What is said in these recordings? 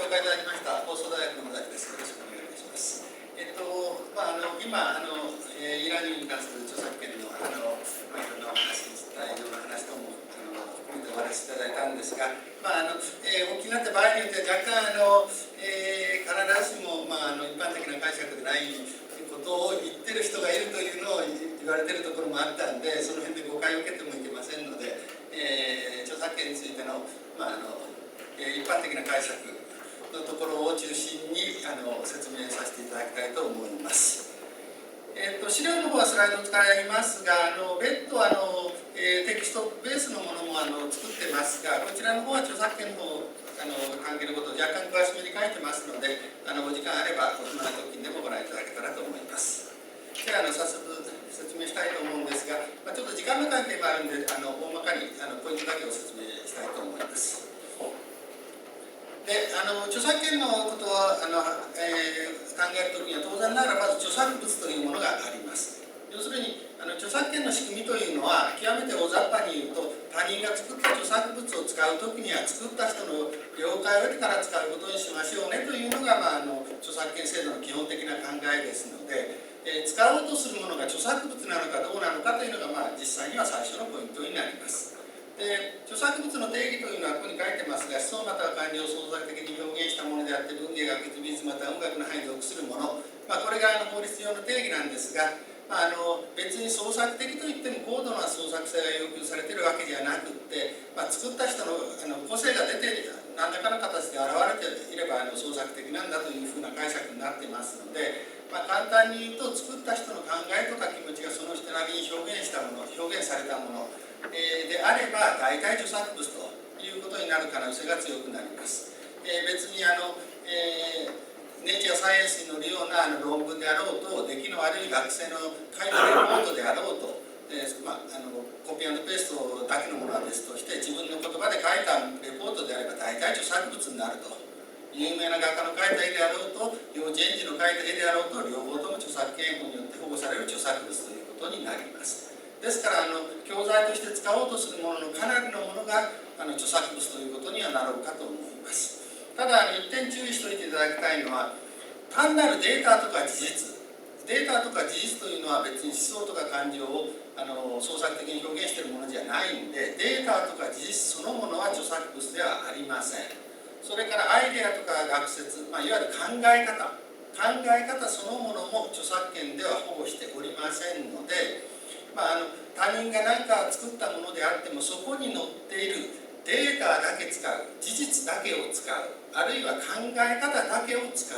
紹介いただきました放送大学の野崎です。よろしくお願いいたします。今イランに関する著作権のいろんなお話とも含めてお話しいただいたんですが、お気になった場合によっては若干必ずしも一般的な解釈でないことを言ってる人がいるというのを言われているところもあったんで、その辺で誤解を受けてもいけませんので、著作権についての一般的な解釈のところを中心に説明させていただきたいと思います。資料の方はスライドを使いますが、別途テキストベースのものも作ってますが、こちらの方は著作権の関係のことを若干詳しめに書いてますので、お時間あればお暇な時にでもご覧いただけたらと思います。では早速説明したいと思うんですが、ちょっと時間の関係もあるので大まかにポイントだけを説明したいと思います。で著作権のことを考えるときには当然ながらまず著作物というものがあります。要するに著作権の仕組みというのは極めて大雑把に言うと、他人が作った著作物を使うときには作った人の了解を得てから使うことにしましょうねというのが、著作権制度の基本的な考えですので、使おうとするものが著作物なのかどうなのかというのが、実際には最初のポイントになります。で著作物の定義というのはここに書いてますが、思想または感情を創造的に表現したものであって、文芸、学術、美術または音楽の範囲に属するもの、これが法律上の定義なんですが、別に創作的といっても高度な創作性が要求されているわけじゃなくって、作った人の個性が出て何らかの形で現れていれば創作的なんだというふうな解釈になっていますので、簡単に言うと作った人の考えとか気持ちがその人なりに表現したもの、表現されたものであれば大体著作物ということになる可能性が強くなります。別にネイチャーサイエンスに載るような論文であろうと、出来の悪い学生の会のレポートであろうと、コピー&ペーストだけのものは別として、自分の言葉で書いたレポートであれば大体著作物になると。有名な画家の描いた絵であろうと、幼稚園児の描いた絵であろうと、両方とも著作権法によって保護される著作物ということになります。ですから教材として使おうとするもののかなりのものが著作物ということにはなろうかと思います。ただ一点注意しておいていただきたいのは、単なるデータとか事実、データとか事実というのは別に思想とか感情を創作的に表現しているものじゃないんで、データとか事実そのものは著作物ではありません。それからアイデアとか学説、いわゆる考え方そのものも著作権では保護しておりませんので、他人が何か作ったものであっても、そこに載っているデータだけ使う、事実だけを使う、あるいは考え方だけを使う、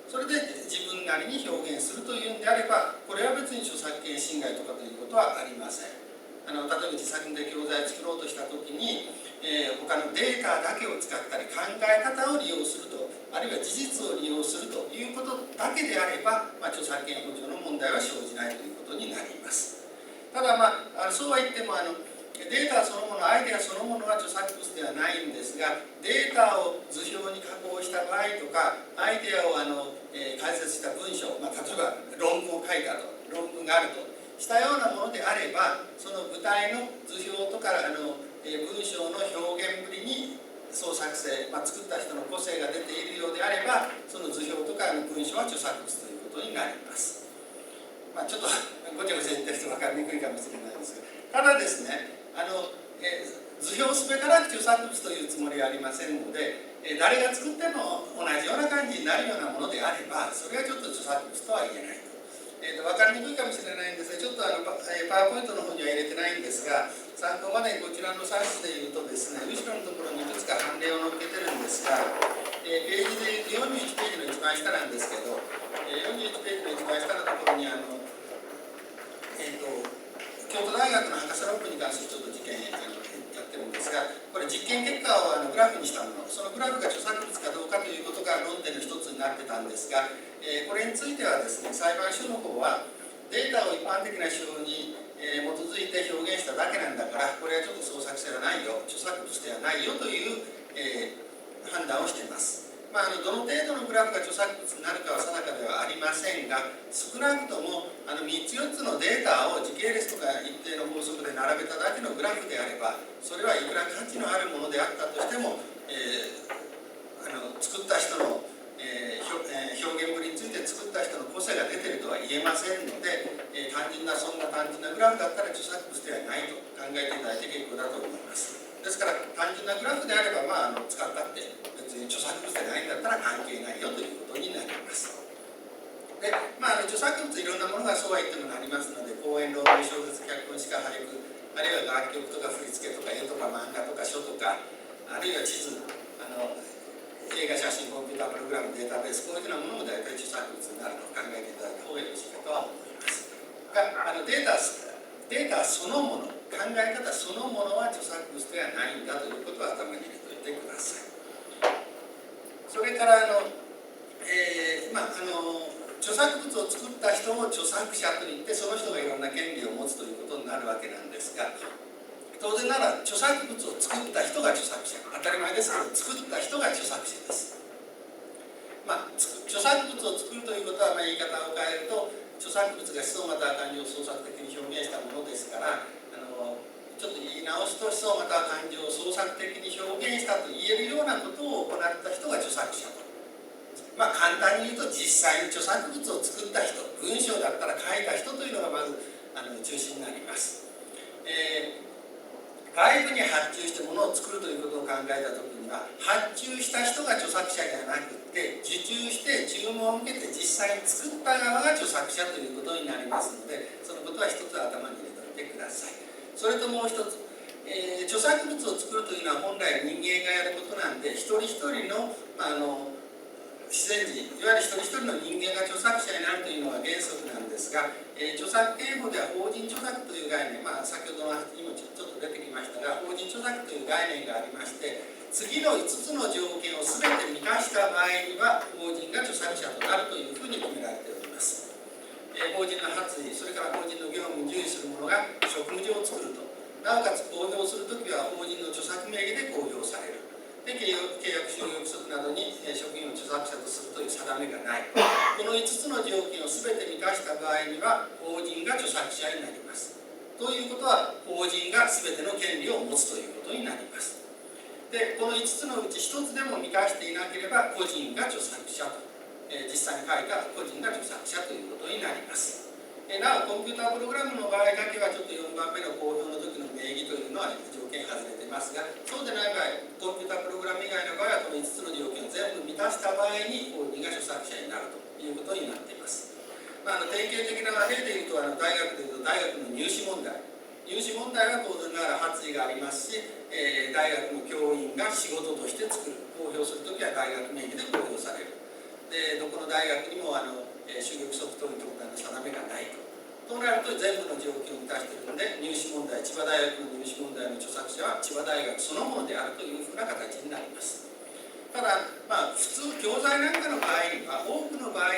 それで自分なりに表現するというんであれば、これは別に著作権侵害とかということはありません。例えば自作で教材を作ろうとしたときに、他のデータだけを使ったり考え方を利用すると、あるいは事実を利用するということだけであれば、著作権保護上の問題は生じないということになります。ただそうは言ってもデータそのもの、アイデアそのものは著作物ではないんですが、データを図表に加工した場合とか、アイデアを解説した文章、例えば論文を書いたと、論文があるとしたようなものであれば、その具体の図表とか文章の表現ぶりに創作性、作った人の個性が出ているようであれば、その図表とか文章は著作物ということになります。ちょっとごちゃごちゃ言ってる人分かりにくいかもしれないですが、ただですね、図表すべからく著作物というつもりはありませんので、誰が作っても同じような感じになるようなものであれば、それはちょっと著作物とは言えないと。分かりにくいかもしれないんですが、ちょっとパワーポイントの方には入れてないんですが、参考までにこちらの冊子で言うとですね、後ろのところにいくつか判例を載っけてるんですが、ページで41ページの一番下なんですけど、41ページの一番下のところに京都大学の博士論文に関するちょっと実験やってるんですが、これ実験結果をグラフにしたもの、そのグラフが著作物かどうかということが論点の一つになってたんですが、これについてはですね、裁判所の方はデータを一般的な手法に基づいて表現しただけなんだから、これはちょっと創作性はないよ、著作物ではないよという、判断をしています。どの程度のグラフが著作物になるかは定かではありませんが、少なくとも3つ4つのデータを時系列とか一定の法則で並べただけのグラフであれば、それはいくら価値のあるものであったとしても、作った人のなグラフだったら著作物ではないと考えていただいて結構だと思います。ですから単純なグラフであれば、使ったって別に著作物でないんだったら関係ないよということになります。で、著作物いろんなものがそうは言ってもなりますので、講演、論文、小説、脚本、詩歌、俳句、あるいは楽曲とか振り付けとか絵とか漫画とか書とか、あるいは地図、映画、写真、コンピュータープログラム、データベース、こういうようなものも大体著作物になると考えていただいた方がよろしいかとは思います。がデータそのもの、考え方そのものは著作物ではないんだということを頭に入れておいてください。それから著作物を作った人を著作者といって、その人がいろんな権利を持つということになるわけなんですが、当然なら著作物を作った人が著作者、当たり前ですけど作った人が著作者です。著作物を作るということは、言い方を変えると、著作物が思想または感情を創作的に表現したものですから、ちょっと言い直すと、思想または感情を創作的に表現したと言えるようなことを行った人が著作者と。簡単に言うと、実際に著作物を作った人、文章だったら書いた人というのがまず中心になります。外部に発注してものを作るということを考えたときには、発注した人が著作者ではなくて、受注して注文を受けて実際に作った側が著作者ということになりますので、そのことは一つ頭に入れておいてください。それともう一つ、著作物を作るというのは本来人間がやることなんで、一人一人の、自然人、いわゆる一人一人の人間が著作者になるというのは原則なんですが、著作権法では法人著作という概念、先ほどの話にもちょっと出てきましたが、法人著作という概念がありまして、次の5つの条件を全て満たした場合には法人が著作者となるというふうに決められております。法人の発議、それから法人の業務に従事する者が職務上を作ると、なおかつ公表するときは法人の著作名義で公表される。で、契約就業規則などに職員を著作者とするという定めがない。この5つの条件を全て満たした場合には法人が著作者になります。ということは、法人が全ての権利を持つということになります。で、この5つのうち1つでも満たしていなければ個人が著作者と、実際に書いた個人が著作者ということになります。なお、コンピュータープログラムの場合だけはちょっと4番目の公表の時の名義というのは条件外れていますが、そうでない場合、コンピュータープログラム以外の場合はこの5つの条件を全部満たした場合に法人が著作者になるということになっています。典型的な例でいうと、大学でいうと大学の入試問題は当然ながら発議がありますし、大学の教員が仕事として作る、公表するときは大学名義で公表される。で、どこの大学にも就業規則等に特段の定めがないと。となると全部の条件を満たしているので、入試問題、千葉大学の入試問題の著作者は千葉大学そのものであるというふうな形になります。ただ、普通教材なんかの場合には、多くの場合、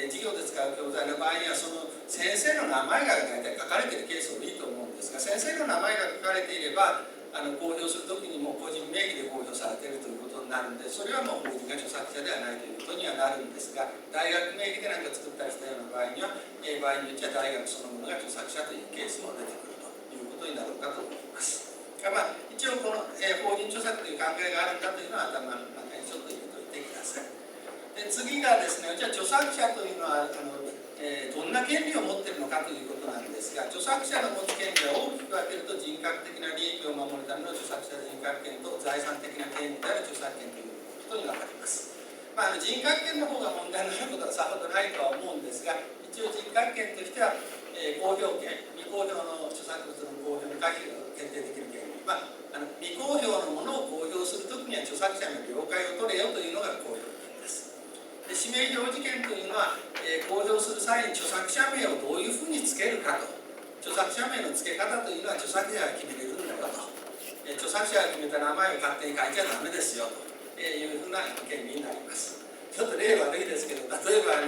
授業で使う教材の場合には、その先生の名前が大体書かれているケースもいいと思うんですが、先生の名前が書かれていれば公表するときにも個人名義で公表されているということになるので、それはもう法人が著作者ではないということにはなるんですが、大学名義で何か作ったりしたような場合には、場合によっては大学そのものが著作者というケースも出てくるということになるかと思います。一応この、法人著作という考えがあるんだというのは頭の中にちょっと入れておいてください。で、次がですね、じゃあ著作者というのはどんな権利を持っているのかということなんですが、著作者の持つ権利は大きく分けると人格的な利益を守るための著作者人格権と財産的な権利である著作権ということに分かります。人格権の方が問題のあることはさほどないとは思うんですが、一応人格権としては、公表権、未公表の著作物の公表の可否を決定できる権利、未公表のものを公表するときには著作者の了解を取れよというのが公表権です。で、氏名表示権というのは、公表する際に著作者名をどういうふうにつけるかと、著作者名の付け方というのは著作者が決めれるんだよと、著作者が決めた名前を勝手に書いちゃダメですよというふうな権利になります。ちょっと例悪いですけど、例えば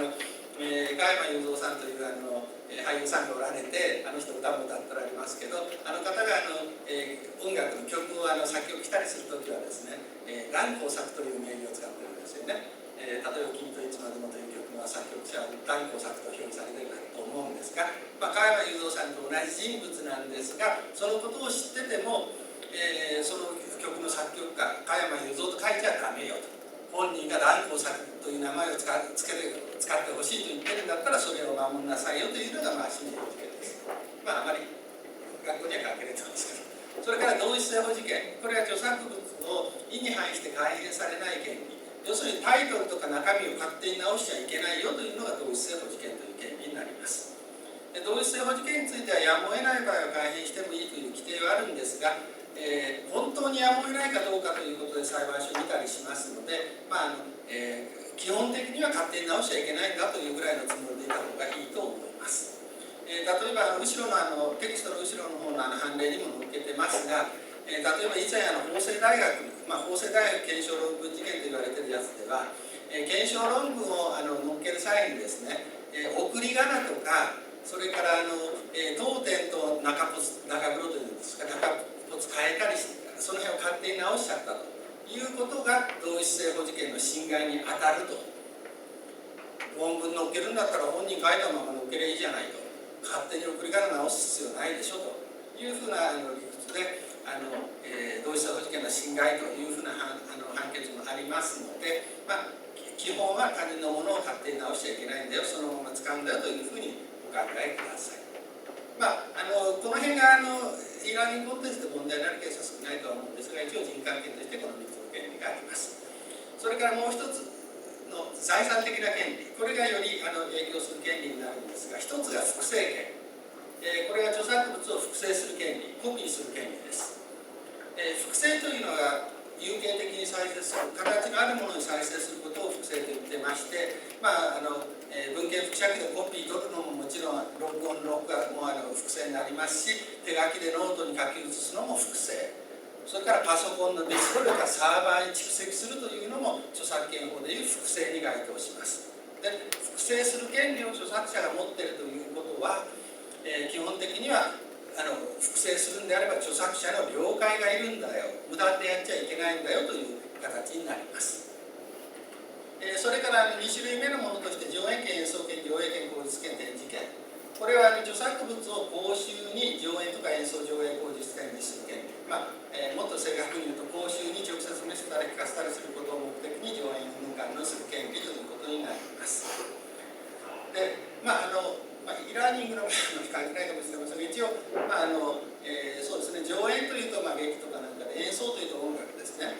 加山雄三さんという俳優さんがおられて、人歌も歌っておられますけど、あの方が音楽の曲を作曲したりするときはですね、蘭光作という名義を使ってるんですよね。例えば「君といつまでも」という曲の作曲者は蘭光作と表記されていると思うんですが、加山雄三さんと同じ人物なんですが、そのことを知ってても、その曲の作曲家加山雄三と書いちゃダメよと。本人が蘭光作という名前を使ってほしいと言ってるんだったらそれを守りなさいよというのが氏名表示権です。あまり学校には関係ないと思うんですけど、それから同一性保持権、これは著作物を意に反して改変されない権利、要するにタイトルとか中身を勝手に直しちゃいけないよというのが同一性保持権という権利になります。で同一性保持権についてはやむを得ない場合は改変してもいいという規定はあるんですが、本当にやむを得ないかどうかということで裁判所を見たりしますので、基本的には勝手に直しちゃいけないんだというぐらいのつもりでいた方がいいと思います。例えば後ろのテキストの後ろの方の判例にも載っけてますが、例えば以前法政大学、法政大学検証論文事件と言われているやつでは、検証論文を載っける際にですね、送り仮名とか、それから当店と中黒というんですか、中骨変えたりして、その辺を勝手に直しちゃったということが同一性保持権の侵害に当たると。論文載っけるんだったら本人書いたまま載っければいいじゃないと、勝手に送り仮名直す必要ないでしょというふうな理屈で同一性保持権の侵害というふうな判決もありますので、基本は他人のものを勝手に直しちゃいけないんだよ、そのまま使うんだよというふうにお考えください。この辺がイラーニングコンテンツで問題になるケースは少ないとは思うんですが、一応人格権としてこの3つの権利があります。それからもう一つの財産的な権利、これがより影響する権利になるんですが、一つが複製権、これが著作物を複製する権利、コピーする権利です。複製というのは有形的に再生する、形があるものに再生することを複製と言ってまして、文献複写機でコピー取るのももちろん、録音録画も複製になりますし、手書きでノートに書き写すのも複製、それからパソコンのディスクとかサーバーに蓄積するというのも著作権法でいう複製に該当します。で、複製する権利を著作者が持っているということは、基本的には複製するんであれば著作者の了解がいるんだよ、無断でやっちゃいけないんだよという形になります。それから2種類目のものとして上演権、演奏権、上映権、口実権、展示権、これは著作物を公衆に上演とか演奏、上映、口実、展示する権利、もっと正確に言うと公衆に直接見せたり聞かせたりすることを目的に上演、運管のする権利ということになります。で、イラーニングの場合は関係ないかもしれませんが、一応、そうですね、上演というと劇とかなんかで、演奏というと音楽ですね。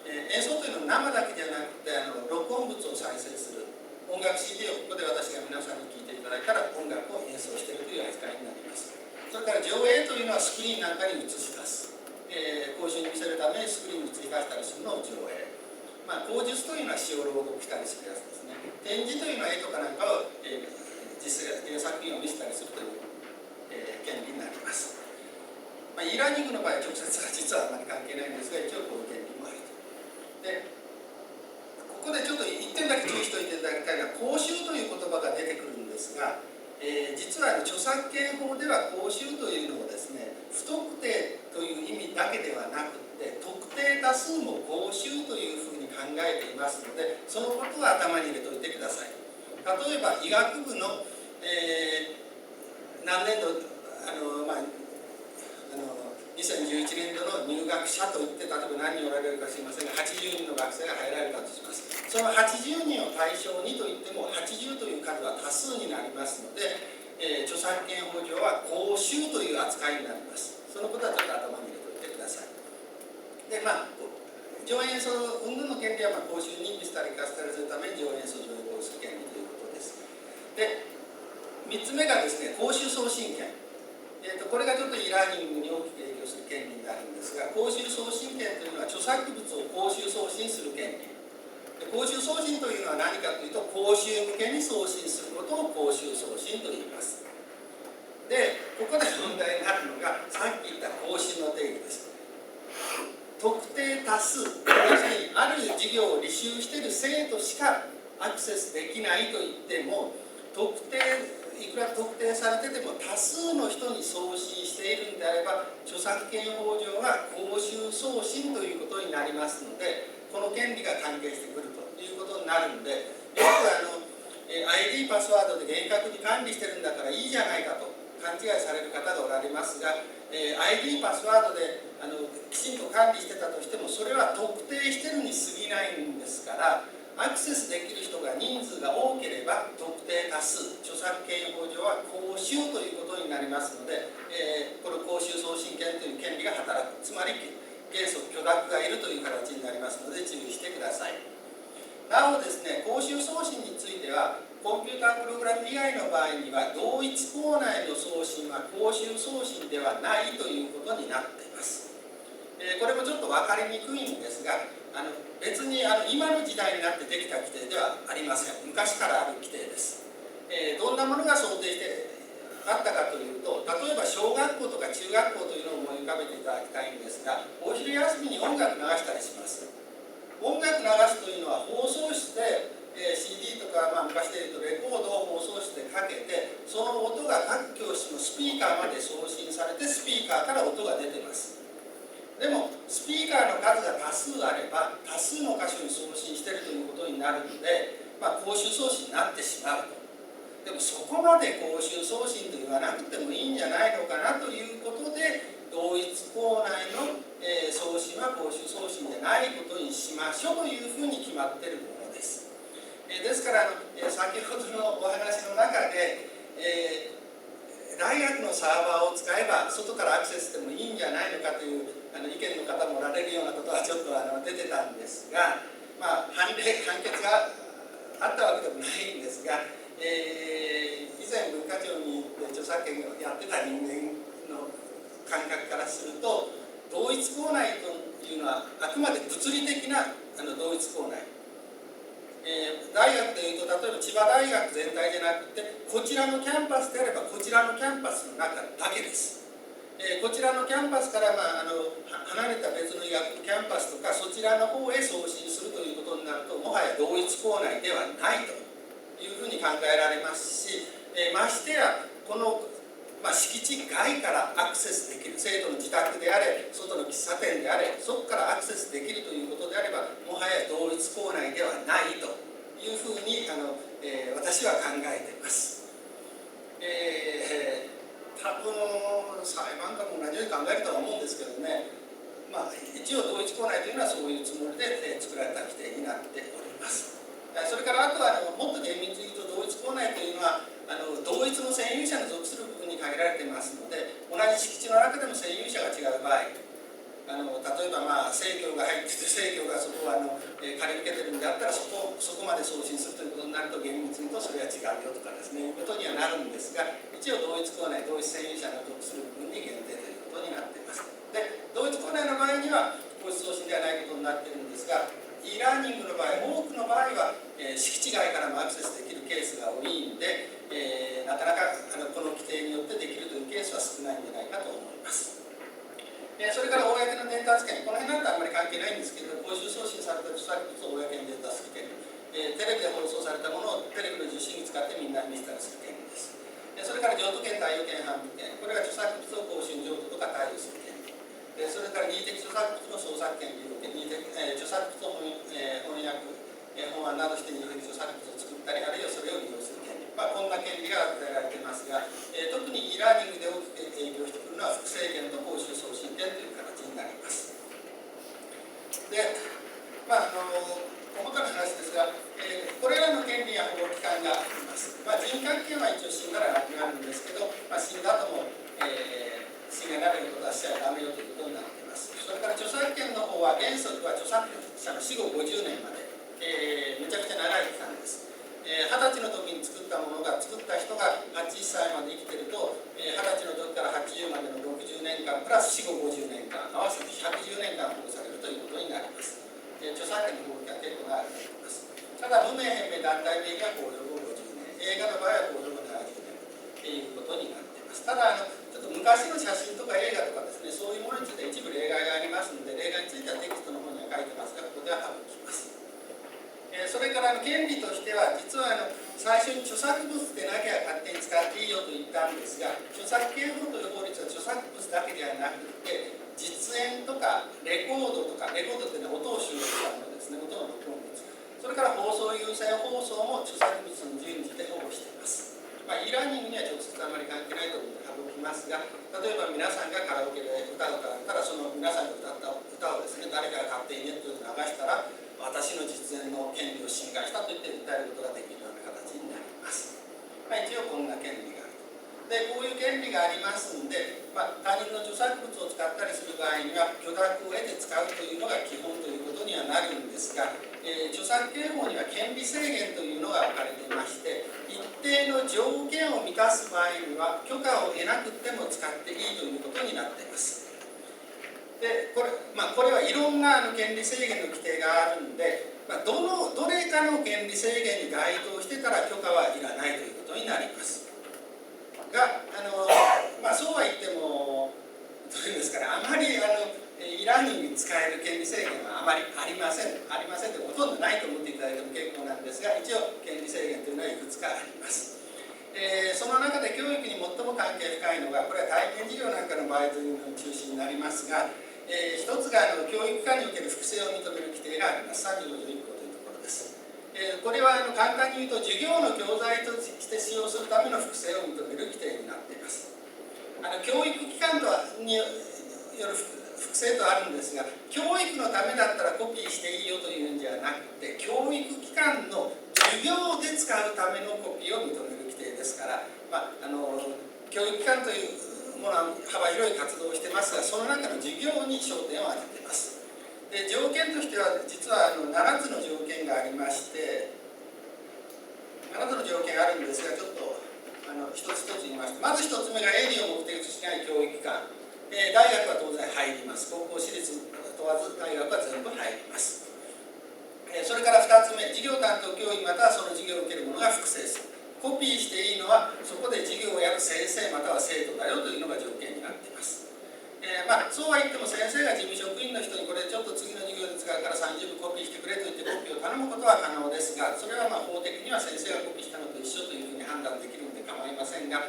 演奏というのは生だけじゃなくて録音物を再生する音楽 CD をここで私が皆さんに聴いていただいたら音楽を演奏しているという扱いになります。それから上映というのはスクリーンなんかに映し出す、公衆に見せるためにスクリーンに映し出したりするのを上映、口述というのは詩を朗読したりするやつですね。展示というのは絵とかなんかを、実際作品を見せたりするという、権利になります。イラーニングの場合は直接は実はあまり関係ないんですが、一応こういう権利もあると。で、ここでちょっと1点だけ注意しておいていただきたいのは、公衆という言葉が出てくるんですが、実は著作権法では公衆というのをですね、不特定という意味だけではなくて、特定多数も公衆というふうに考えていますので、そのことは頭に入れておいてください。例えば医学部の、何年度2011年度の入学者といって、例えば何人おられるか知りませんが、80人の学生が入られたとします。その80人を対象にといっても、80という数は多数になりますので、著作権法上は公衆という扱いになります。そのことはちょっと頭に入れておいてください。で、上演演奏云々の権利は公衆に見せたり聞かせたりするために上演演奏上映をする権利ということです。で、3つ目がですね、公衆送信権。これがちょっとイラーニングに大きく影響する権利になるんですが、公衆送信権というのは著作物を公衆送信する権利。公衆送信というのは何かというと、公衆向けに送信することを公衆送信と言います。で、ここで問題になるのが、さっき言った公衆の定義です。特定多数、要するにある事業を履修している生徒しかアクセスできないと言っても、いくら特定されてても多数の人に送信しているんであれば、著作権法上は公衆送信ということになりますので、この権利が関係してくるということになるので、よくID パスワードで厳格に管理してるんだからいいじゃないかと勘違いされる方がおられますが、ID パスワードできちんと管理してたとしても、それは特定してるに過ぎないんですから、アクセスできる人が人数が多ければ特定多数、著作権法上は公衆ということになりますので、この公衆送信権という権利が働く、つまり原則許諾がいるという形になりますので注意してください。なおですね、公衆送信についてはコンピュータープログラム以外の場合には同一校内の送信は公衆送信ではないということになっています。これもちょっと分かりにくいんですが、別に今の時代になってできた規定ではありません。昔からある規定です。どんなものが想定してあったかというと、例えば小学校とか中学校というのを思い浮かべていただきたいんですが、お昼休みに音楽流したりします。音楽流すというのは放送室で、CD とか、昔でいうとレコードを放送室でかけて、その音が各教室のスピーカーまで送信されて、スピーカーから音が出ています。でもスピーカーの数が多数あれば多数の箇所に送信しているということになるので、公衆送信になってしまうと。でもそこまで公衆送信と言わなくてもいいんじゃないのかなということで、同一校内の、送信は公衆送信でないことにしましょうというふうに決まっているものです。ですから先ほどのお話の中で、大学のサーバーを使えば外からアクセスしてもいいんじゃないのかという意見の方もおられるようなことはちょっと出てたんですが、判決があったわけでもないんですが、以前文化庁に行って著作権をやってた人間の感覚からすると、同一校内というのはあくまで物理的な同一校内、大学でいうと例えば千葉大学全体じゃなくて、こちらのキャンパスであればこちらのキャンパスの中だけです。こちらのキャンパスから、離れた別の医学部キャンパスとかそちらの方へ送信するということになると、もはや同一校内ではないというふうに考えられますし、ましてやこの、敷地外からアクセスできる、生徒の自宅であれ外の喫茶店であれ、そこからアクセスできるということであれば、もはや同一校内ではないというふうに私は考えています。多分裁判官も同じように考えるとは思うんですけどね、一応同一校内というのはそういうつもりで作られた規定になっております。それからあとはもっと厳密に言うと、同一校内というのは同一の占有者に属する部分に限られていますので、同じ敷地の中でも占有者が違う場合、例えば生協が入ってて、生協がそこを借り受けてるんであったら、そこまで送信するということになると、厳密に言うとそれは違うよとかですね、いうことにはなるんですが、一応同一校内、同一占有者が属する部分に限定ということになっています。で、同一校内の場合には個室送信ではないことになっているんですが、e ラーニングの場合、多くの場合は、敷地外からもアクセスできるケースが多いんで、なかなかこの規定によってできるというケースは少ないんじゃないかと思います。それから公の伝達権、この辺なんかあんまり関係ないんですけど、公衆送信された著作物を公に伝達する権利、テレビで放送されたものをテレビの受信に使ってみんなに見せたりする権利です。それから譲渡権、貸与権、頒布権、これが著作物を公衆譲渡とか貸与する権利。それから任意的著作物の創作権、利用権、著作物を翻訳、本案などして任意的著作物を作ったり、あるいはそれを利用する権利。こんな権利が与えられていますが、特に e ラーニングで大きく影響してくるのは複製権と公衆送信権という形になります。で、細かな話ですが、これらの権利や保護期間があります。人格権は一応死んだらなくなるんですけど、死んだ後も、死がなれることはしちゃダメよということになっています。それから著作権の方は原則は著作者の死後50年まで、めちゃくちゃ長い期間です。20歳の時に作ったものが、作った人が80歳まで生きていると、20歳の時から80までの60年間プラス死後50年間、合わせて110年間保護されるということになります。著作権の保護期は結構長くなります。ただ無名変名団体名義は公表後50年、映画の場合は公表後70年ということになっています。ただちょっと昔の写真とか映画とかですね、そういうものについて一部例外がありますので、例外についてはテキストの方には書いてますが、ここでは省きます。それから権利としては、実は最初に著作物でなきゃ勝手に使っていいよと言ったんですが、著作権法という法律は著作物だけではなくて、実演とかレコードとか、レコードというのは音を収録したものですね、音の録音物、それから放送優先放送も著作物の自由について保護しています。e ラーニングには直接あまり関係ないと思って省きますが、例えば皆さんがカラオケで歌を歌ったら、その皆さんが歌った歌をですね、誰かが勝手にネットで流したら、私の実演の権利を侵でこういう権利がありますんで、他人の著作物を使ったりする場合には許諾を得て使うというのが基本ということにはなるんですが、著作権法には権利制限というのが置かれていまして、一定の条件を満たす場合には許可を得なくても使っていいということになっています。でこれはいろんな権利制限の規定があるんで、どれかの権利制限に該当してたら許可はいらないということになりますが、そうは言ってもどういうんですかね、あまりイラーニングに使える権利制限はあまりありませんで、ほとんどないと思っていただいても結構なんですが、一応権利制限というのはいくつかあります。その中で教育に最も関係深いのが、これは体験授業なんかの場合というのが中心になりますが、一つが教育機関における複製を認める規定があります。35条1項というところです。これは簡単に言うと、授業の教材として使用するための複製を認める規定になっています。教育機関による複製とあるんですが、教育のためだったらコピーしていいよというんじゃなくて、教育機関の授業で使うためのコピーを認める規定ですから、教育機関というものは幅広い活動をしてますが、その中の授業に焦点を当てています。で条件としては実は7つの条件がありまして、7つの条件があるんですが、ちょっと一つ一つ言いますと、まず一つ目が営利を目的としない教育機関、大学は当然入ります。高校私立問わず大学は全部入ります。それから2つ目、授業担当教員またはその授業を受ける者が複製する。コピーしていいのはそこで授業をやる先生または生徒だよというのが条件になっています。そうは言っても先生が事務職員の人にこれちょっと次の授業で使うから30分コピーしてくれと言ってコピーを頼むことは可能ですが、それは法的には先生がコピーしたのと一緒というふうに判断できるので構いませんが、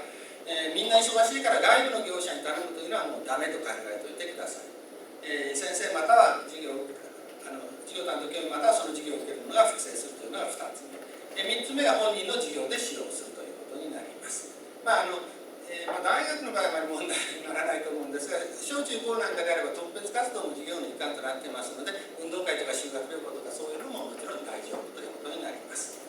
みんな忙しいから外部の業者に頼むというのはもうダメと考えておいてください。先生または授業担当教員またはその授業を受ける者が複製するというのが2つ目。3つ目が本人の授業で使用するということになります。大学の場合は問題にならないと思うんですが、小中高なんかであれば特別活動も授業の一環となっていますので、運動会とか修学旅行とかそういうのももちろん大丈夫ということになります。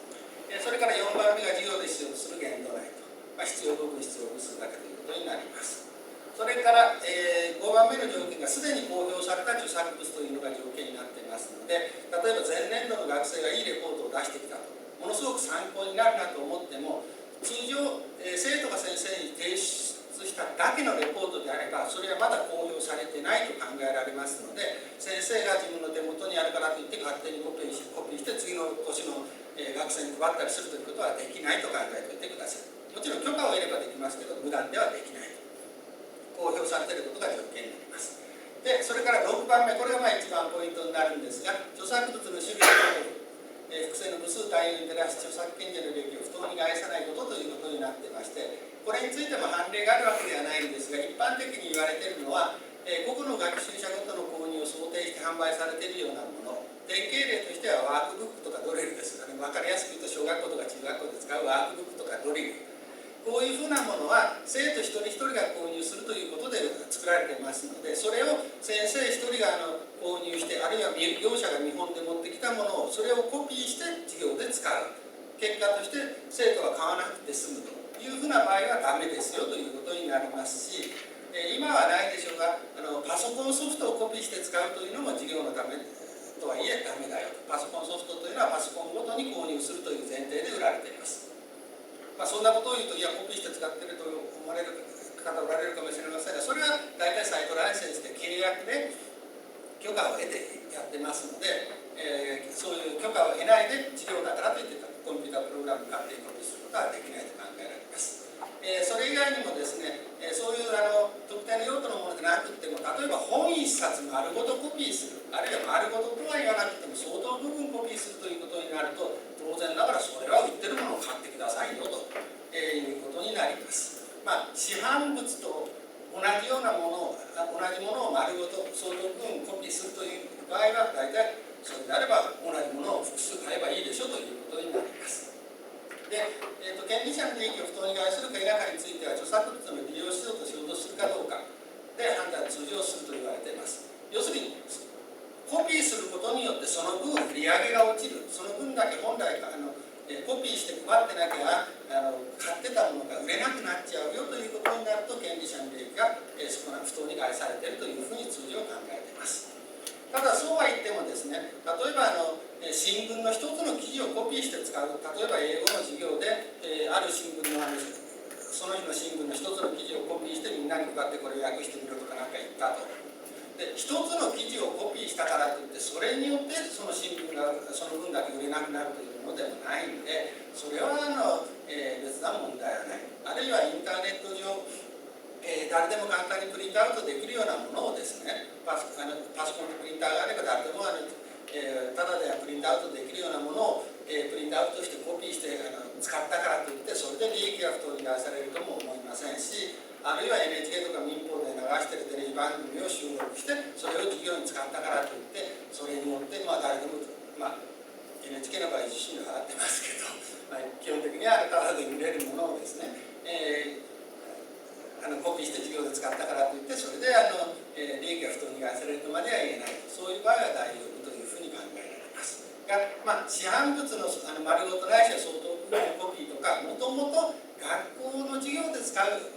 それから4番目が授業で使用する限度内と、必要部分必要部数だけということになります。それから、5番目の条件がすでに公表された著作物というのが条件になっていますので、例えば前年度の学生がいいレポートを出してきたと、ものすごく参考になるなと思っても、通常、生徒が先生に提出しただけのレポートであれば、それはまだ公表されてないと考えられますので、先生が自分の手元にあるからといって勝手にコピーして次の年の学生に配ったりするということはできないと考えておいてください。もちろん許可を得ればできますけど、無断ではできない。公表されていることが条件になります。で、それから6番目、これが一番ポイントになるんですが、著作物の種類と複製の部数対応に照らし著作権者の利益を不当に害さないことということになっていまして、これについても判例があるわけではないんですが、一般的に言われているのは、個々の学習者ごとの購入を想定して販売されているようなもの、典型例としてはワークブックとかドリルですよね。分かりやすく言うと小学校とか中学校で使うワークブックとかドリル、こういうふうなものは生徒一人一人が購入するということで作られていますので、それを先生一人が購入して、あるいは業者が見本で持ってきたものをそれをコピーして授業で使う、結果として生徒が買わなくて済むというふうな場合はダメですよということになりますし、今はないでしょうが、パソコンソフトをコピーして使うというのも授業のためとはいえダメだよと。パソコンソフトというのはパソコンごとに購入するという前提で売られています。そんなことを言うと、いやコピーして使っていると思われる方おられるかもしれませんが、それは大体サイトライセンスで契約で許可を得てやってますので、そういう許可を得ないで授業だからといってコンピュータープログラム勝手にコピーすることはできないと考えられます。それ以外にもですね、そういう特定の用途のものでなくても、例えば本一冊丸ごとコピーする、あるいは丸ごととは言わなくても相当部分コピーするということになると、当然ながらそれは売ってるものを買ってくださいよということになります。市販物と同じようなものを丸ごと相当部分コピーするという場合は、大体それであれば同じものを複数買えばいいでしょということになります。で、権利者の利益を不当に害するか否かについては、著作物の利用しようとしようとするかどうかで判断通常すると言われています。要するにコピーすることによってその分利上げが落ちる、その分だけ本来コピーして配ってなきゃ買ってたものが売れなくなっちゃうよということになると、権利者の利益が少なく不当に害されているというふうに通常考えています。ただそうは言ってもですね、例えば新聞の一つの記事をコピーして使う、例えば英語の授業で、ある新聞のその日の新聞の一つの記事をコピーしてみんなに向かってこれを訳してみろとかなんか言ったと。で一つの記事をコピーしたからといってそれによってその新聞がその分だけ売れなくなるというものでもないので、それは別な問題はない。あるいはインターネット上、誰でも簡単にプリントアウトできるようなものをですね、パソコンのプリンターがあれば誰でもただでプリントアウトできるようなものを、プリントアウトしてコピーして使ったからといってそれで利益が不当に害されるとも思いませんし、あるいは NHK とか民放で流しているテレビ番組を収録してそれを授業に使ったからといってそれによって誰でも、NHK の場合受信料払ってますけど、基本的にはただで見れるものをですね、コピーして授業で使ったからといってそれで利益が不当に害されるとまでは言えない、そういう場合は大丈夫というふうに考えられますが、市販物の丸ごとないしは相当部分のコピーとか、もともと学校の授業で使う、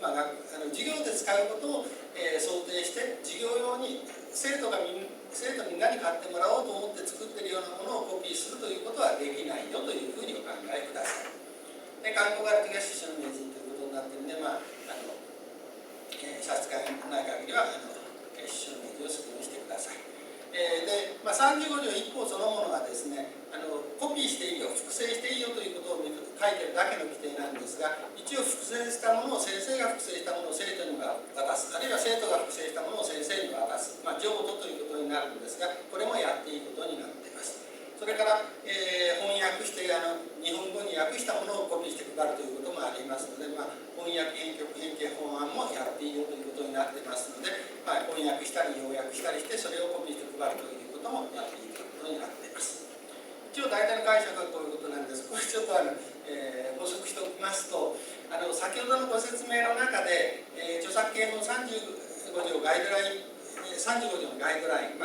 授業で使うことを、想定して授業用に生徒みんなに買ってもらおうと思って作っているようなものをコピーするということはできないよというふうにお考えください。で、観光学が師匠の名人ということになっているので、差し支えない限りは師匠の名人を説明してください。で、35条1項そのものはですね、コピーしていいよ、複製していいよということを書いてるだけの規定なんですが、一応複製したものを先生が複製したものを生徒に渡す、あるいは生徒が複製したものを先生に渡す、譲渡ということになるんですが、これもやっていいことになっています。それから、翻訳して日本語に訳したものをコピーして配るということもありますので、翻訳編曲変形本案もやっていいよということになっていますので、翻訳したり要約したりしてそれをコピーして配るということもやっていいということになっています。一応大体の解釈はこういうことなんです。これちょっと補足しておきますと、先ほどのご説明の中で、著作権法35条ガイドライン35条のガイドライン、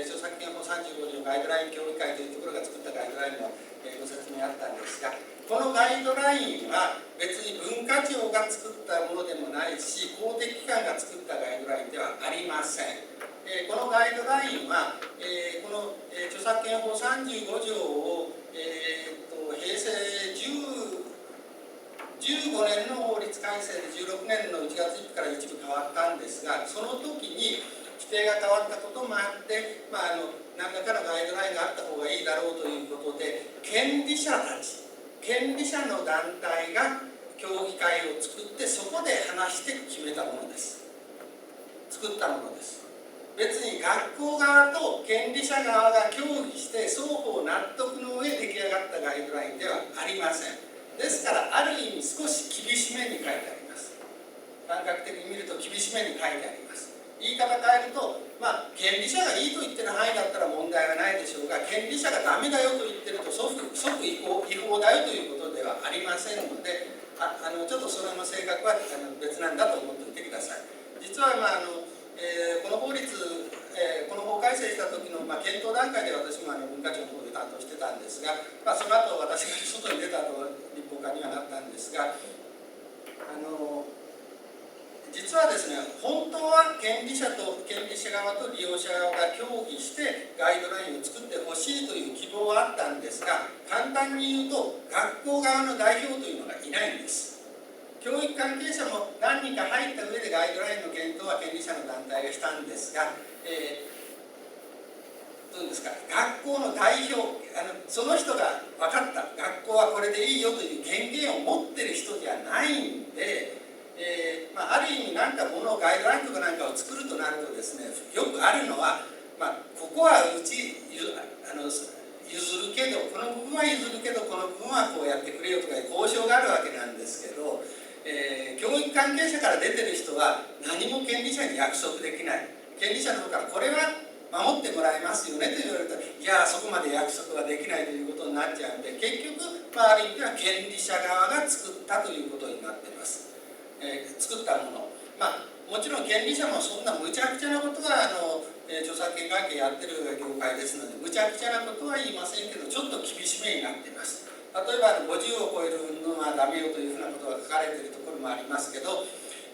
著作権法35条ガイドライン協議会というところが作ったガイドラインの、ご説明あったんですが、このガイドラインは別に文化庁が作ったものでもないし、公的機関が作ったガイドラインではありません。このガイドラインは、この、著作権法35条を、平成15年の法律改正で16年の1月1日から一部変わったんですが、その時に規定が変わったこともあって、何らかのガイドラインがあった方がいいだろうということで、権利者の団体が協議会を作ってそこで話して決めたものです。作ったものです。別に学校側と権利者側が協議して双方納得の上出来上がったガイドラインではありません。ですからある意味少し厳しめに書いてあります。感覚的に見ると厳しめに書いてあります。言い方変えると、権利者がいいと言ってる範囲だったら問題はないでしょうが、権利者がダメだよと言ってると即違法だよということではありませんので、ちょっとそれの性格は別なんだと思っておいてください。実は、この法律、この法改正した時の、検討段階で私も文化庁の方で担当してたんですが、その後私が外に出たと立法家にはなったんですが、実はですね、本当は権利者側と利用者側が協議してガイドラインを作ってほしいという希望はあったんですが、簡単に言うと学校側の代表というのがいないんです。教育関係者も何人か入った上でガイドラインの検討は権利者の団体がしたんですが、どうですか、学校の代表、その人が分かった、学校はこれでいいよという権限を持ってる人じゃないんで、ある意味ガイドラインとかなんかを作るとなるとですね、よくあるのは、ここは譲るけど、この部分は譲るけど、この部分はこうやってくれよとかいう交渉があるわけなんですけど、教育関係者から出てる人は何も権利者に約束できない。権利者の方からこれは守ってもらえますよねと言われたら、いやそこまで約束はできないということになっちゃうんで、結局、ある意味では権利者側が作ったということになっています。作ったもの、もちろん権利者もそんな無茶苦茶なことは著作権関係やってる業界ですので無茶苦茶なことは言いませんけど、ちょっと厳しめになっています。例えば50を超えるのはダメよというふうなことが書かれているところもありますけど、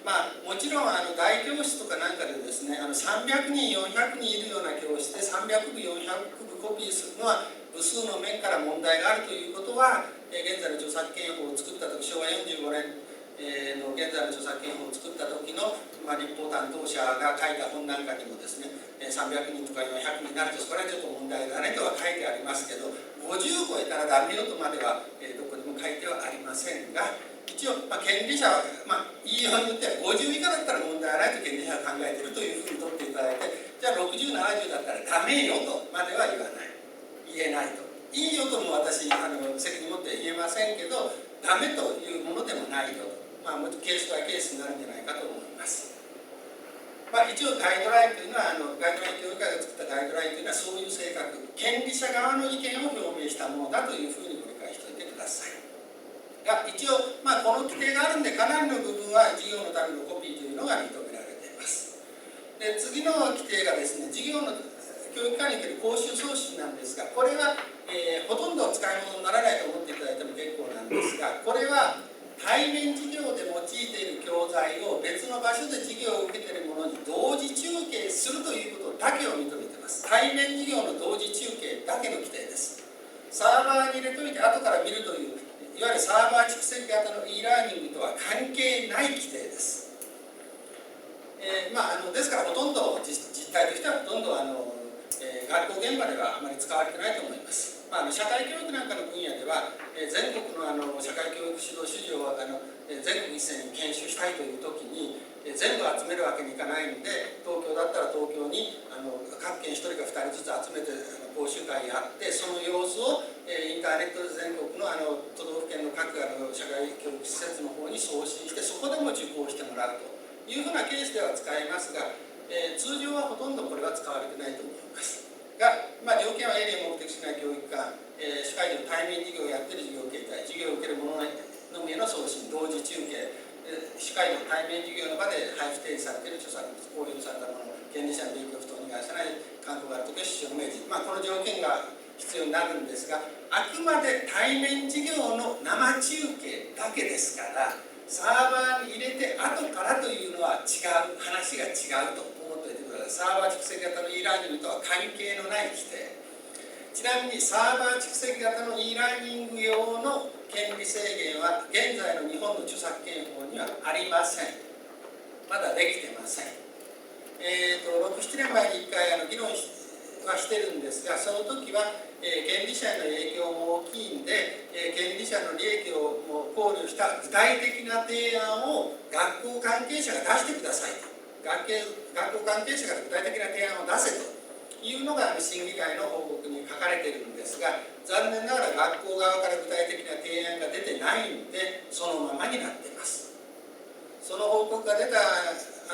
もちろん大教室とかなんかでですね、300人400人いるような教室で300部400部コピーするのは部数の面から問題があるということは、現在の著作権法を作った時、昭和45年の現在の著作権法を作った時の、立法担当者が書いた本なんかにもですね、300人とか400人になるとそれはちょっと問題だねとは書いてありますけど、50超えたらダメよとまでは、どこにも書いてはありませんが、一応、権利者は、言いようによっては50以下だったら問題はないと権利者は考えているというふうに取っていただいて、じゃあ60、70だったらダメよとまでは言わない、言えないと。いいよとも私、責任持って言えませんけど、ダメというものでもないよと。ケースバイケースになるんじゃないかと思います。一応ガイドラインというのはガイドライン協議会が作ったガイドラインというのはそういう性格、権利者側の意見を表明したものだというふうにご理解しておいてください。が一応、この規定があるんでかなりの部分は事業のためのコピーというのが認められています。で次の規定がですね、事業の教育関係における講習送信なんですが、これは、ほとんど使い物にならないと思っていただいても結構なんですが、これは対面授業で用いている教材を別の場所で授業を受けているものに同時中継するということだけを認めています。対面授業の同時中継だけの規定です。サーバーに入れといて後から見るという、いわゆるサーバー蓄積型の e ラーニングとは関係ない規定です。ですからほとんど実態としてはほとんど学校現場ではあまり使われてないと思います。社会教育なんかの分野では、全国の社会教育指導主事を全国一斉に研修したいという時に、全部集めるわけにいかないので、東京だったら東京に各県1人か2人ずつ集めて講習会やって、その様子をインターネットで全国の都道府県の各社会教育施設の方に送信して、そこでも受講してもらうというふうなケースでは使えますが、通常はほとんどこれは使われてないと思います。が、条件は営利を目的しない教育館、社会での対面授業をやっている事業形態、授業を受ける者のみへの送信、同時中継、社会の対面授業の場で配布提示されている著作物、公表されたもの、権利者の利益を不当に害さない勧告があるときは支障を命じる、この条件が必要になるんですが、あくまで対面授業の生中継だけですから、サーバーに入れて後からというのは違う、話が違うと思っておいてください。サーバー蓄積型の e ラーニングとは関係のない規定。ちなみにサーバー蓄積型の e ラーニング用の権利制限は現在の日本の著作権法にはありません。まだできてません。6、7年前に1回議論はしてるんですが、その時は、権利者への影響も大きいんで、権利者の利益を考慮した具体的な提案を学校関係者が出してくださいと。学校関係者が具体的な提案を出せというのが審議会の報告に書かれているんですが、残念ながら学校側から具体的な提案が出てないんで、そのままになっています。その報告が出た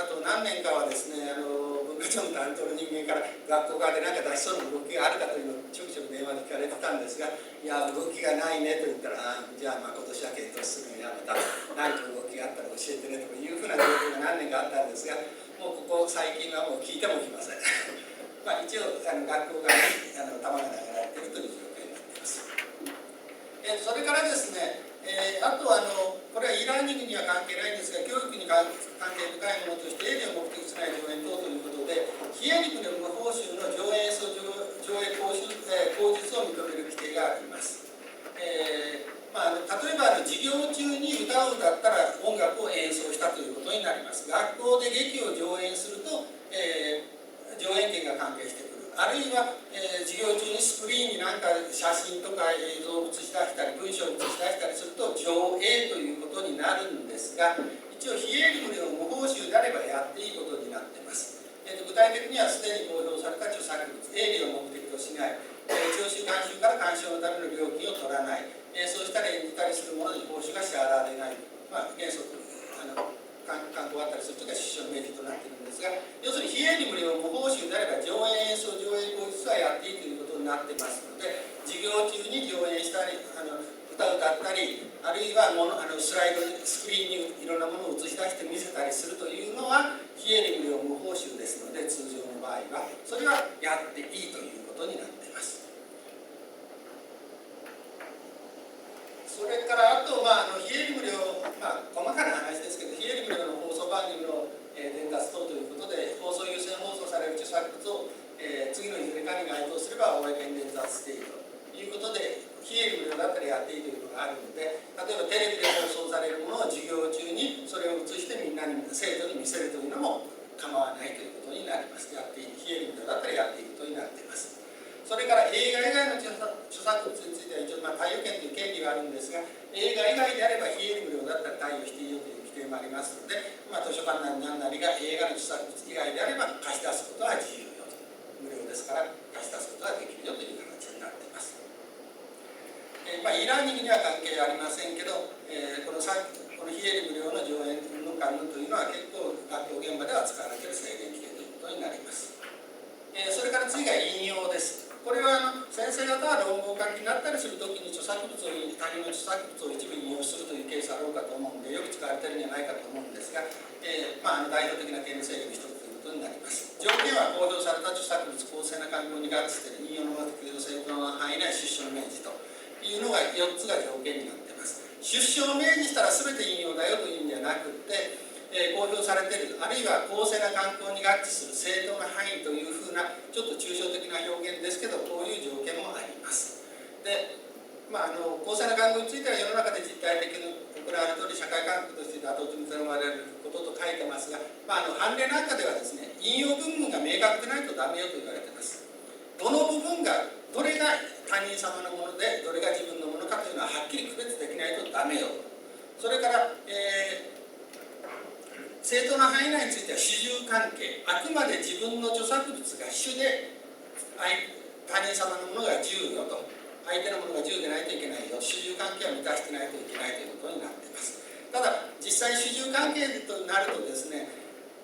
後何年かはですね、文化庁の担当の人間から学校側で何か出しそうな動きがあるかというのをちょくちょく電話で聞かれてたんですが、いや動きがないねと言ったら、じゃあ今年は検討するのやめた、何か動きがあったら教えてねというふうな状況が何年かあったんですが、もうここ最近はもう聞いてもきません。一応学校側に球が投げられているという状況になっています。それからですね、あとこれは e ラーニングには関係ないんですが、教育に関係深いものとして営利を目的しない上演等ということで、非営利による無報酬の上演演奏上映口述を認める規定があります。例えば授業中に歌を歌ったら音楽を演奏したということになります。学校で劇を上演すると、上演権が関係してくる。あるいは、授業中にスクリーンに何か写真とか映像を映し出したり文章を映し出したりすると上映ということになるんですが、一応非営利無料無報酬であればやっていいことになっています。具体的にはすでに公表された著作物、営利を目的としない、聴衆監修から鑑賞のための料金を取らない、そうしたら演じたりするものに報酬が支払われない、原則観光があったりするときは出所の命令となっているんですが、要するに非営利無料無報酬であれば上演演奏上映口述はやっていいということになってますので、授業中に上演したり歌を歌ったり、あるいはスライドスクリーンにいろんなものを映し出して見せたりするというのは非営利無料無報酬ですので、通常の場合はそれはやっていいということになっています。それからあと、非営利無料、細かな話ですけど、非営利無料の放送番組の伝達等ということで、放送優先放送される著作物を、次のいずれかに該当すれば、公に伝達しているということで、非営利無料だったらやっていいというのがあるので、例えばテレビで放送されるものを授業中にそれを映してみんなに、生徒に見せるというのも構わないということになります。やっていい、非営利無料だったらやっていいことになっています。それから映画以外の著作物については一応、貸与権という権利があるんですが、映画以外であれば非営利無料だったら貸与していいよという規定もありますので、図書館なり何なりが映画の著作物以外であれば貸し出すことは自由よと、無料ですから貸し出すことができるよという形になっています。e ラーニングには関係ありませんけど、この非営利無料の上演の関連というのは結構学校現場では使われている制限規定ということになります。それから次が引用です。これは先生方は論文を書きになったりするときに他人の著作物を一部引用するというケースあろうかと思うので、よく使われているんじゃないかと思うんですが、代表的な権利制限の一つということになります。条件は公表された著作物公正な環境に合致して引用の適用性の範囲内出所の明示というのが4つが条件になっています。出所を明示したら全て引用だよというんじゃなくて、公表されている、あるいは公正な環境に合致する正当な範囲というふうなちょっと抽象的な表現ですけど、こういう条件もあります。で、公正な環境については世の中で実体的に行われており、社会感覚として妥当と認められることと書いてますが、判例なんかではですね、引用文文が明確でないとダメよと言われています。どの部分が、どれが他人様のもので、どれが自分のものかというのははっきり区別できないとダメよと。それから、正当な範囲内については主従関係、あくまで自分の著作物が主で他人様のものが従よと、相手のものが従でないといけないよ、主従関係は満たしてないといけないということになっています。ただ実際主従関係となるとですね、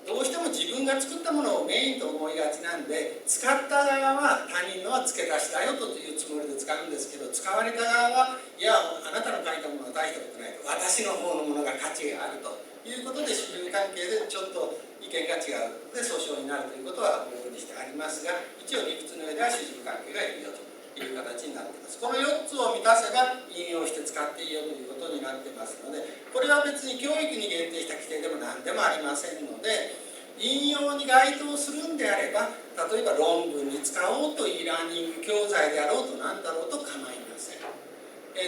どうしても自分が作ったものをメインと思いがちなんで、使った側は他人のは付け足しだよというつもりで使うんですけど、使われた側は、いや、あなたの書いたものは大したことないと、私の方のものが価値があるということで、主従関係でちょっと意見が違うで訴訟になるということは往々にしてありますが、一応理屈の上では主従関係がいるよという形になっています。この4つを満たせば引用して使っていいよということになってますので、これは別に教育に限定した規定でも何でもありませんので、引用に該当するんであれば、例えば論文に使おうと e ラーニング教材であろうと何だろうと構いません。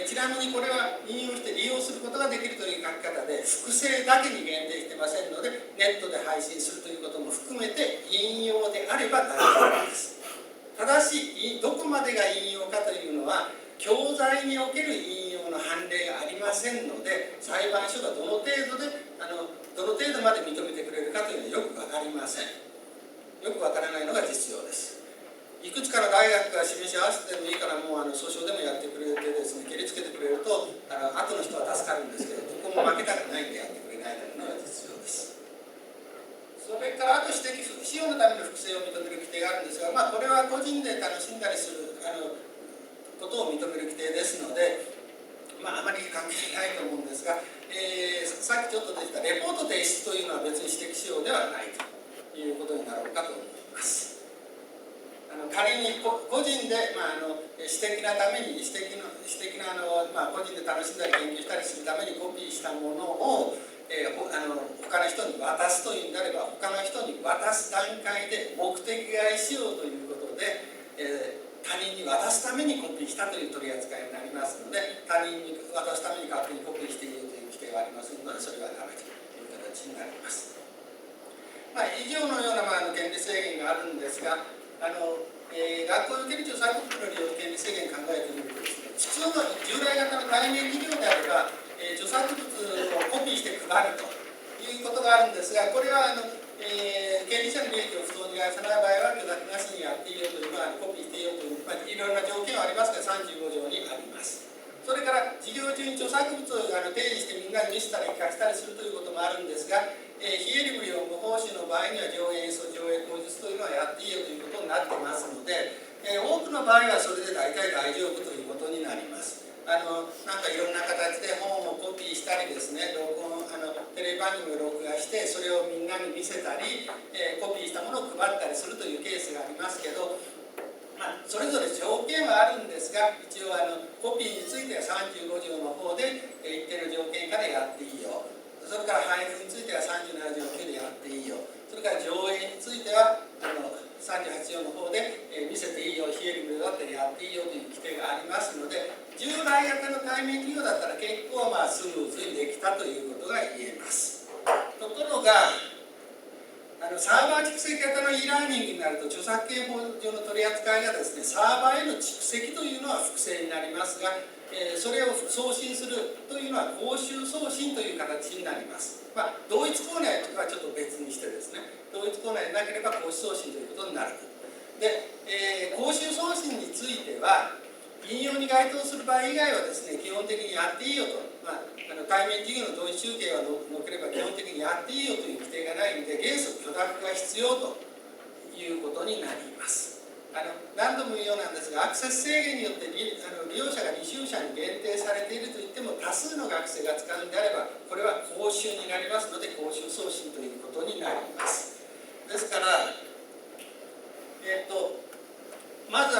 ちなみにこれは引用して利用することができるという書き方で、複製だけに限定してませんので、ネットで配信するということも含めて引用であれば大丈夫です。ただし、どこまでが引用かというのは、教材における引用の判例がありませんので、裁判所がどの程度まで認めてくれるかというのはよく分かりません。よく分からないのが実情です。いくつかの大学が示し合わせてもいいからもう訴訟でもやってくれてですね、蹴りつけてくれると後の人は助かるんですけど、どこも負けたくないんでやってくれないというのが実情です。それからあと指摘使用のための複製を認める規定があるんですが、これは個人で楽しんだりすることを認める規定ですので、あまり関係ないと思うんですが、さっきちょっと出てきたレポート提出というのは別に指摘使用ではないということになろうかと思います。仮に個人で、私的なために個人で楽しんだり研究したりするためにコピーしたものを、他の人に渡すというんであれば、他の人に渡す段階で目的外使用ということで、他人に渡すためにコピーしたという取り扱いになりますので、他人に渡すために勝手にコピーしていいという規定はありませんので、それはダメという形になります。以上のような権利制限があるんですが、学校の権利著作物の利用権利制限考えてみるとですね、普通の従来型の対面企業であれば、著作物をコピーして配るということがあるんですが、これは権利者の利益を不当に害さない場合は許諾なしにやっていいよという、コピーしていいよという、いろいろな条件はありますが、35条にあります。それから授業中に著作物を提示してみんなに見せたり聞かせたりするということもあるんですが、非営利無料無報酬の場合には上演演奏上映口述というのはやっていいよということになってますので、多くの場合はそれで大体大丈夫ということになります。なんかいろんな形で本をコピーしたりですね、テレビ番組を録画してそれをみんなに見せたり、コピーしたものを配ったりするというケースがありますけど、それぞれ条件はあるんですが、一応コピーについては35条の方で一定の条件下でやっていいよ。それから配布については37条9でやっていいよ。それから上映については38条の方で見せていいよ、非営利無料だったらやっていいよという規定がありますので、従来型の対面授業だったら結構スムーズにできたということが言えます。ところがサーバー蓄積型の e ラーニングになると、著作権法上の取り扱いがですね、サーバーへの蓄積というのは複製になりますが、それを送信するというのは公衆送信という形になります。同一コーナーはちょっと別にしてですね、同一コーナーでなければ公衆送信ということになる。で、公衆送信については引用に該当する場合以外はですね、基本的にやっていいよと、対面授業の同一集計はのければ基本的にやっていいよという規定がないので、原則許諾が必要ということになります。何度も言うようなんですが、アクセス制限によって利用者が履修者に限定されているといっても、多数の学生が使うんであれば、これは公衆になりますので、公衆送信ということになります。ですから、まず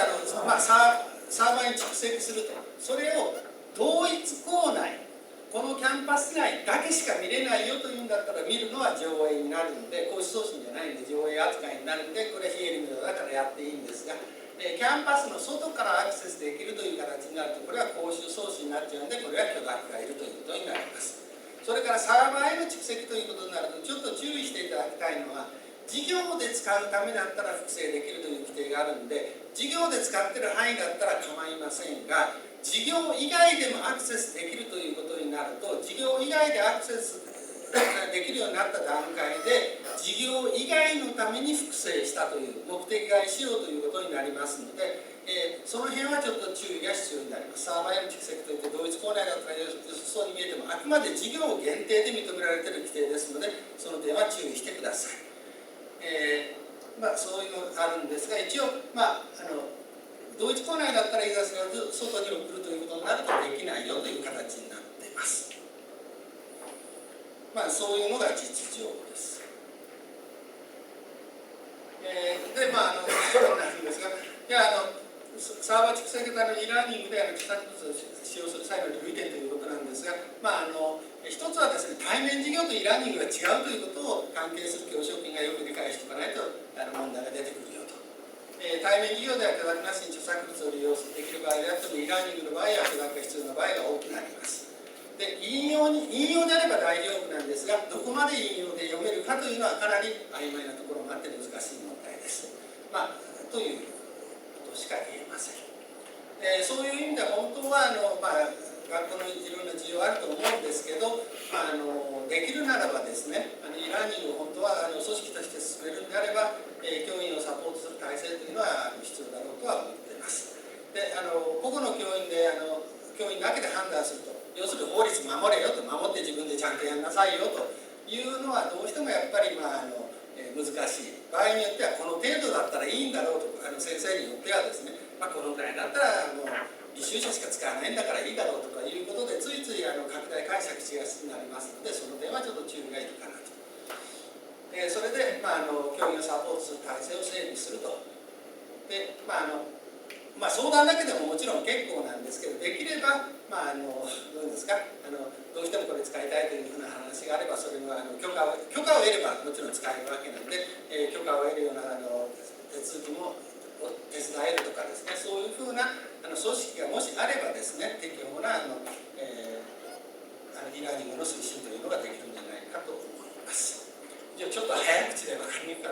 サーバーに蓄積すると、それを同一校内、このキャンパス内だけしか見れないよというんだったら、見るのは上映になるので、公衆送信じゃないんで上映扱いになるので、これは非営利無料だからやっていいんですが、キャンパスの外からアクセスできるという形になると、これは公衆送信になっちゃうので、これは許諾がいるということになります。それからサーバーへの蓄積ということになると、ちょっと注意していただきたいのは、授業で使うためだったら複製できるという規定があるので、授業で使っている範囲だったら構いませんが、授業以外でもアクセスできるということになると、授業以外でアクセスできるようになった段階で、授業以外のために複製したという目的外使用ということになりますので、その辺はちょっと注意が必要になります。サーバーへの蓄積といって同一校内だったら良そうに見えても、あくまで授業限定で認められている規定ですので、その点は注意してください。そういうのがあるんですが、一応、同一校内だったらいざ知らず外に送るということになるとできないよという形になっています。そういうのが実情です。で、そうなんですが、サーバー蓄積型の e ラーニングで著作物を使用する際の留意点ということなんですが、一つはですね、対面授業と e ラーニングが違うということを関係する教職員がよく理解しておかないと問題が出てくるよと。対面授業では許諾なしに著作物を利用できる場合であっても、 e ラーニングの場合は許諾が必要な場合が多くなります。で、引用であれば大丈夫なんですが、どこまで引用で読めるかというのはかなり曖昧なところがあって難しい問題です。ということしか言えません。そういう意味では本当は学校のいろんな事情あると思うんですけど、できるならばですね、e ラーニングを本当は組織として進めるんであれば、教員をサポートする体制というのは必要だろうとは思っています。で、個々の教員で教員だけで判断すると、要するに法律守れよと、守って自分でちゃんとやんなさいよというのはどうしてもやっぱり難しい。場合によってはこの程度だったらいいんだろうと、先生によってはですね、このぐらいだったらもう履修者しか使わないんだからいいだろうとかいうことで、ついつい拡大解釈しやすくなりますので、その点はちょっと注意がいるかなと。それで、教員をサポートする体制を整備すると。で、相談だけでももちろん結構なんですけど、できれば、どうですか、どうしてもこれ使いたいというふうな話があれば、それは許可を得ればもちろん使えるわけなので、許可を得るような手続きも手伝えるとかですね、そういうふうな組織がもしあればですね、適応なe ラーニングの推進というのができるんじゃないかと思います。ちょっと早口で分かりにくか